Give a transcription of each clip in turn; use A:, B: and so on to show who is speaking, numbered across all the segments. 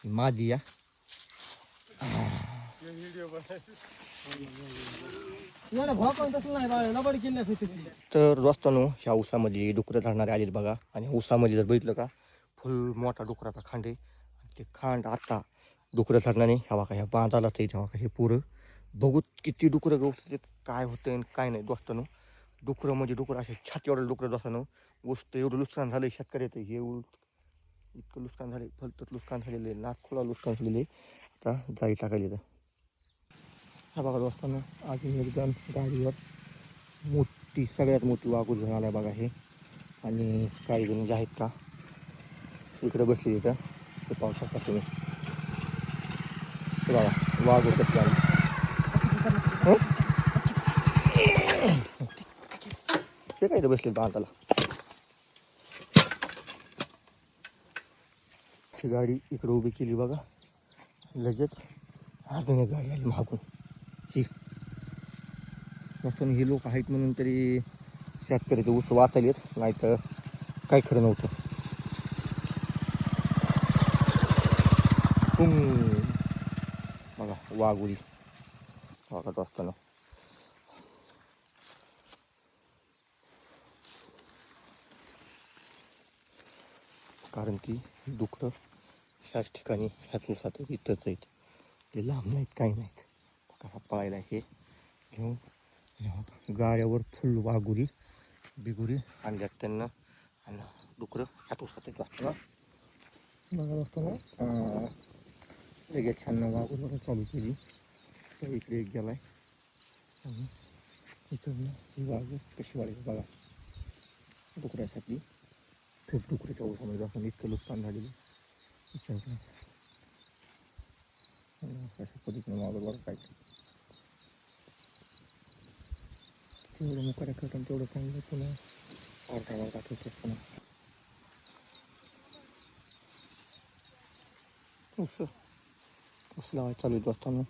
A: माझी या तर दोस्तांनो ह्या ऊसामध्ये डुकरं धरणारे आलेत बघा. आणि ऊसामध्ये जर बघितलं का फुल मोठा डुकराचा खांड आहे. ते खांड आता डुकरं धरणाने ह्या बघा ह्या बांधालाच आहे. ह्या बघा हे पुरं बघूत किती डुकरं गवसत काय होतं आणि काय नाही दोस्तांनो. डुकरं म्हणजे डुकरं असे छाती एवढं डुकरं दोस्तांनो. गोष्ट एवढं नुकसान झालं शेतकऱ्याचं हे इतकं नुकसान झाले फलतच नुकसान झालेलं आहे. लाखोला नुकसान झालेले आता जाई टाकायला. हा बघा दोस्तांनो अजून एकदम गाडीवर मोठी सगळ्यात मोठी वाघूर घेऊन आलाय बघा हे. आणि काही जण जे आहेत का इकडे बसले इथं ते पाहू शकता तुम्ही. बघा वाघूर कसं आलं ते काय इथं बसले बांधाला. ही गाडी इकडे उभी केली बघा. लगेच अजून एक गाडी आली मागून. ही नसून ही लोक आहेत म्हणून तरी शेतकऱ्याचे ऊस वाचलेत नाही तर काय खरं नव्हतं. बघा वाघुरी वागत असताना कारण की डुकरं ह्याच ठिकाणी ह्याच ऊसात इथंच आहेत. ते लांब नाहीत काही नाहीत. कसा पळायला हे घेऊन गाड्यावर फुल वाघुरी बिगुरी आणल्यात त्यांना. आणि डुकरं ह्याच ऊसात असताना बघत असताना लगेच छान वाघूर चालू केली. तर इकडे एक गेलाय आणि इकडनं ही वाघूर कशी वाढली बघा. डुकऱ्यासाठी खूप डुकऱ्याच्या ऊसामध्ये आपण इतकं नुकसान झालेलं विचार करा. अशा पद्धतीने वाघूर बघा काय तेवढं मुकाट्या करताना तेवढं चांगलं पुन्हा अर्धा वर्गात होतं. पुन्हा ऊस लावायला चालू येतो असताना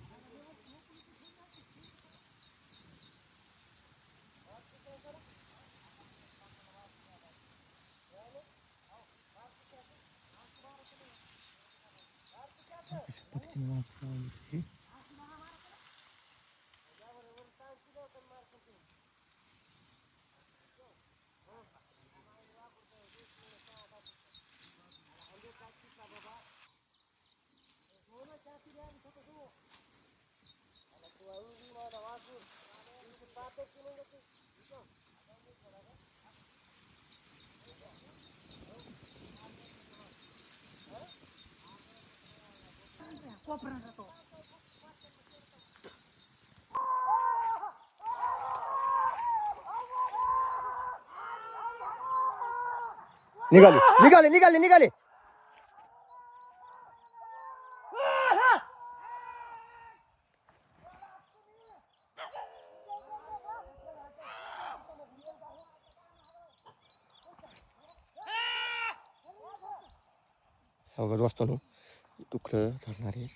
A: निघाले निघाले निघाले निघाले. अवघड वाजतो ना डुकरं धरणारे.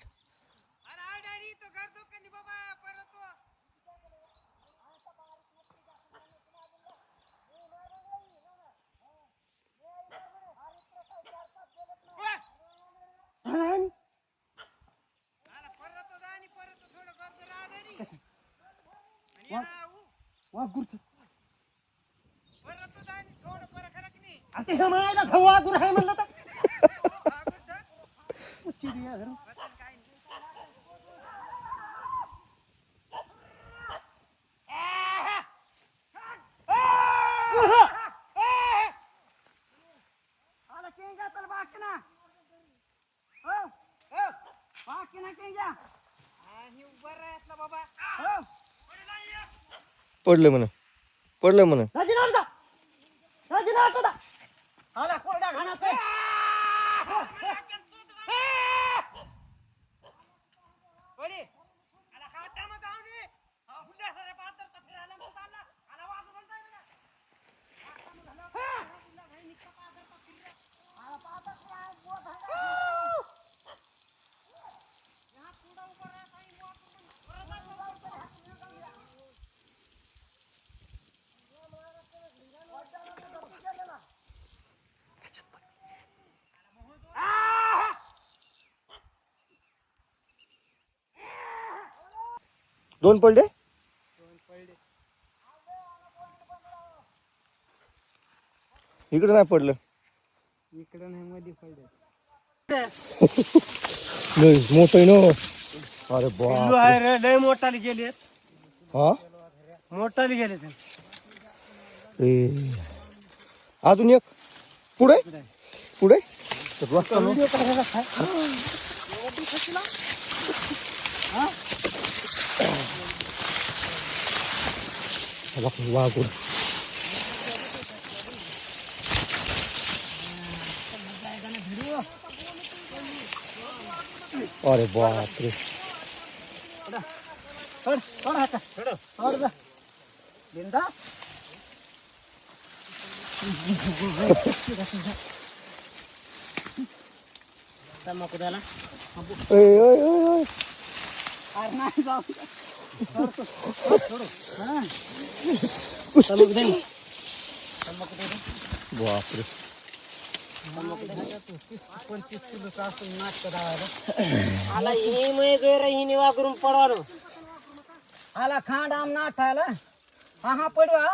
A: पडलं म्हण पडलं म्हण. दोन पडले. इकडे नाही पडलं.
B: इकडं नाही मध्ये पडले.
A: लय मोठं आहे ना. अरे बाप
B: लय मोठाले गेले.
A: हा
B: मोठाले गेले ते.
A: ए अजून एक पुढे पुढे तर रस्ता वाघून. अरे बापरे.
B: तंबाखूदाला
A: बापरे.
B: 25 किलो आला हे मै गैर हिने वागरून पडवालो. आला खांड आम नाठायला. हा पडवा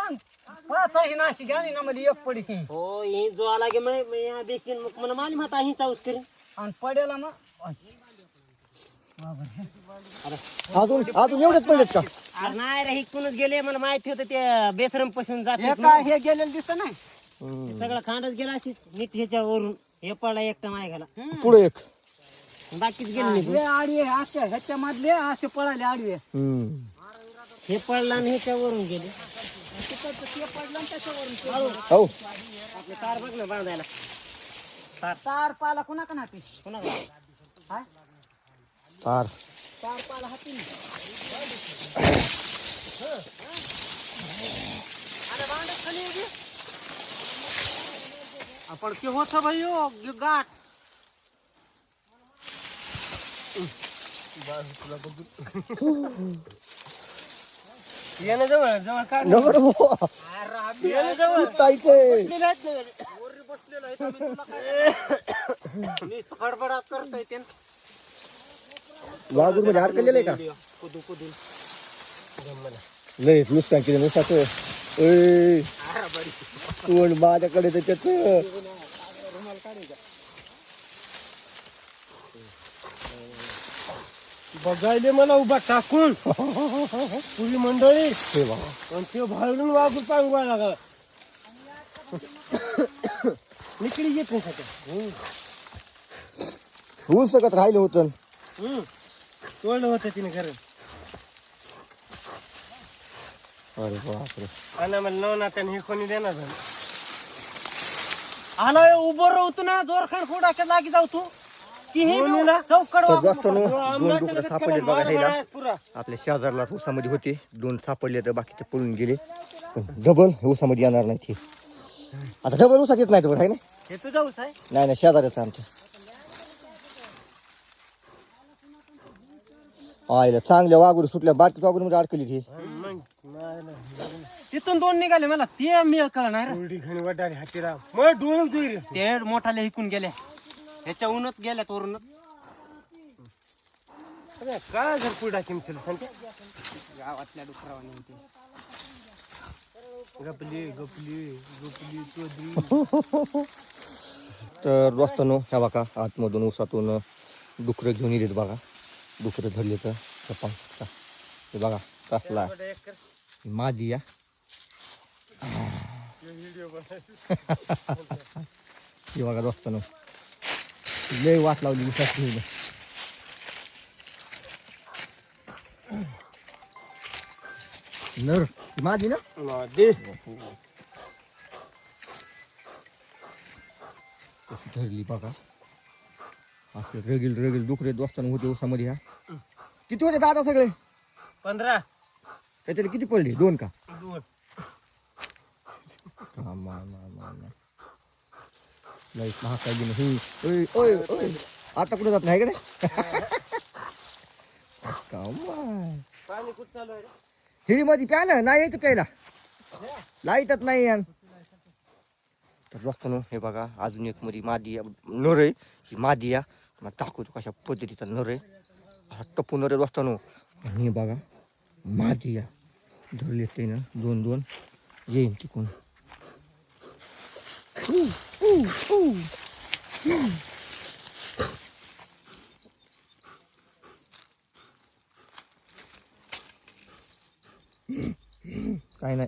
B: पाच ही नाशी घ्याली ना मध्ये एक पडशी. हो ही जो आला गे मै या देखील मग मला मालूम होता ही चाऊस करीन आणि पडेला मग.
A: अजून अजून एवढेच पडलेत का.
B: नाही रे इकडूनच गेले मला माहिती होतं ते बेसरम पासून जाते काय हे गेलेलं दिसत नाही. सगळं खांडच गेला अशी नीट ह्याच्यावरून हे पडला एकटा माय घाला
A: पुढे एक
B: बाकीच गेले आडवे ह्याच्या मधले असे पळाले आडवे. हे पडला आणि ह्याच्यावरून गेले. ते पडलं आणि त्याच्यावरून
A: हो
B: आपले तार बघ ना बांधायला. तार पाला कुणा का नाती कुणा काय
A: तार
B: तार पाला हाती अरे बांधत खाली आपण के होत भाई हो गाठ. येणं जवळ जवळ काढ
A: नवर
B: येणं जवळ
A: ताईचे
B: हडबडात करतोय ते
A: वाघूर मध्ये अडकलेलं आहे का.
B: कुदून कुदून
A: लय नुकसान केलं नुसाचं. तोंड माझ्याकडे त्याच्यात
B: बघायले मला उभा टाकून पुरी मंडळी आणि ते भाडून वागून पांगवा लागा निकडी येत नाही सगळं.
A: होऊ शकत राहिलं होतं.
B: तोडलं होतं तिने खरं.
A: अरे बापरे.
B: आणि मला नवनाथाने हे कोणी देणार आला उभं राहतो ना जोर खान फोडा लागी जाऊ तू की हे चौकड
A: दोन डुकरं सापडले बघा ह्याला. आपल्या शेजारला ऊसामध्ये होते दोन सापडले तर बाकीचे पळून गेले. डबल ऊसामध्ये येणार नाही ते. आता डबल ऊसात येत नाही तर आहे ना.
B: हे तुझा ऊस आहे
A: नाही नाही शेजारच आमच्या. आईला चांगल्या वाघूर सुटल्या बाकी वाघूर मध्ये अडकली ती.
B: तिथून दोन निघाले मला ते मी कळणार ते मोठाले हिकून गेले ह्याच्या उन्हात गेल्यात वरूनच. काय जर पुढा किमतीला सांगते गावातल्या डुकरावाने गपली गपली गपली चोदरी.
A: तर दोस्तांनो ह्या बघा आतमधून ऊसातून डुकरं घेऊन येतात बघा. डुकरं धरले तर हे बघा कसला माझी या. हे बघा दोस्तांनो लय वाट लावली ऊसात घेऊन. नर माझी ना कशी धरली बघा. असे रगील रगील डुकरे दोस्तांना होते ऊसामध्ये. ह्या किती होते दादा सगळे
B: 15.
A: त्याच्यात किती पडले दोन का.
B: दोन
A: लईच महाकाय गेलं. आता कुठे जात नाही का रे.
B: पाणी कुठं चालू आहे
A: हिरी मध्ये प्या ना नाही यायचं प्यायला लाईतच नाही यान. तर दोस्तांनो हे बघा अजून एक मध्ये मादी नर आहे. ही मादी या टाकू कशा पद्धतीचा नर आहे. असा टप्पू नर आहे दोस्तांनो. आणि हे बघा माझी या धरले ते ना 2-2 येईन तिकून. काय नाही.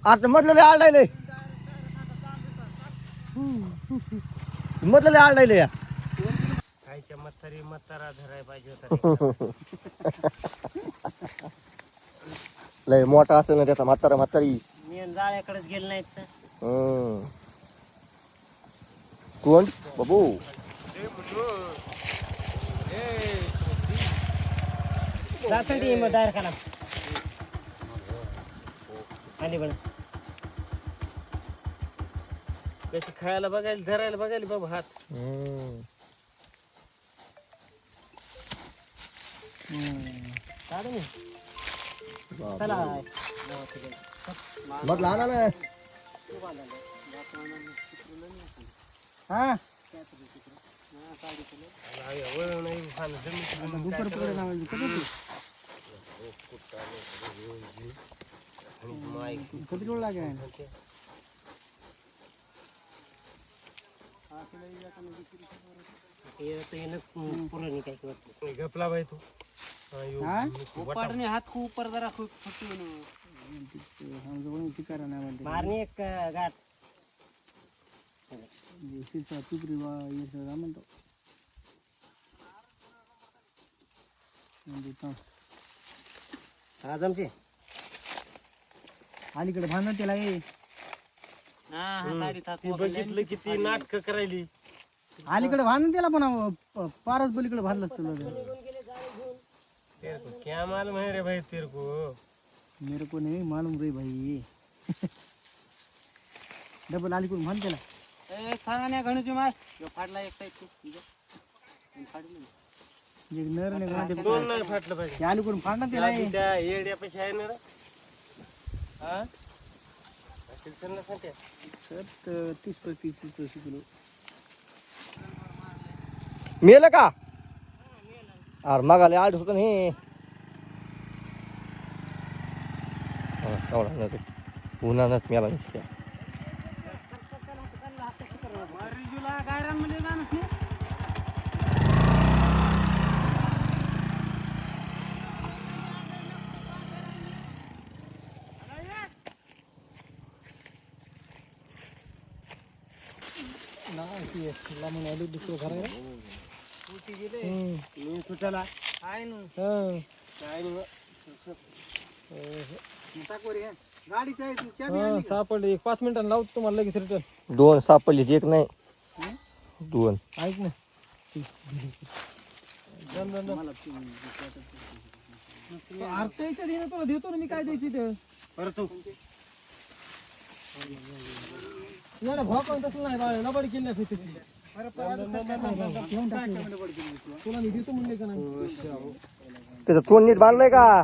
A: आता मधलं आळडायले मधलं आळडायले या
B: खायच्या म्हातारा धराय पाहिजे होता.
A: लय मोठा असेल ना त्याचा म्हातारी.
B: मी जाळ्याकडेच गेले नाहीत तर.
A: कोण बाबू
B: जातं मग तयार करा खाली बघ कशी खायला बघायला धरायला बघायला बाबा हात. काढू चला
A: मधला आणा ना.
B: हा किती वेळ लागेल. गपला बाई तू हात खूप ऊपर जरा मारणी एक गाठ म्हणतो. आजमचे अलीकडे भांडण त्याला बघितलं किती नाटक करायली. अलीकडे भांडण त्याला पण पारच बलीकडे भांडलं क्या मालूम है रे भाई तेरे को. मेरे को नहीं मालूम रे भाई. डबल अलीकडून भांड त्याला सांगा गणूची माय फाटला एक दोन नाही फाटलं पाहिजे. अलीकडून फाडणं त्याला त्या येड्या पैसे आहे ना. 30-35 किलो
A: मेलं का अरे मगाले आठ होतं हे उन्हानच मेला नुसत्या.
B: सापडले. एक 5 मिनिटांनी लावतो तुम्हाला लगेच रिटर्न.
A: 2 सापडले एक नाही 2.
B: ऐक ना आरतीच्या दिनं तुला देतो ना मी. काय द्यायची ते परत याला भोकावून तसं नाही बाळ लबाडी केली नाही फिरते तुला मी देतो म्हणले का नाही.
A: त्याचं तोंड नीट बांधलंय का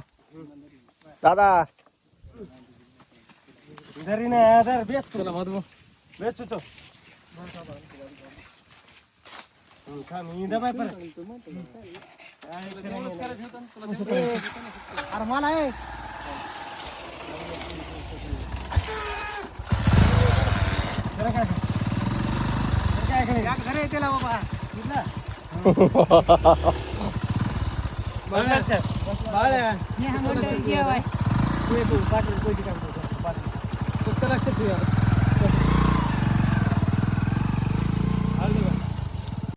A: दादा.
B: घरी नाही बेस तुला मधू बेस तो अरे मला आहे घरे त्याला बाबा लक्षात ठेवा.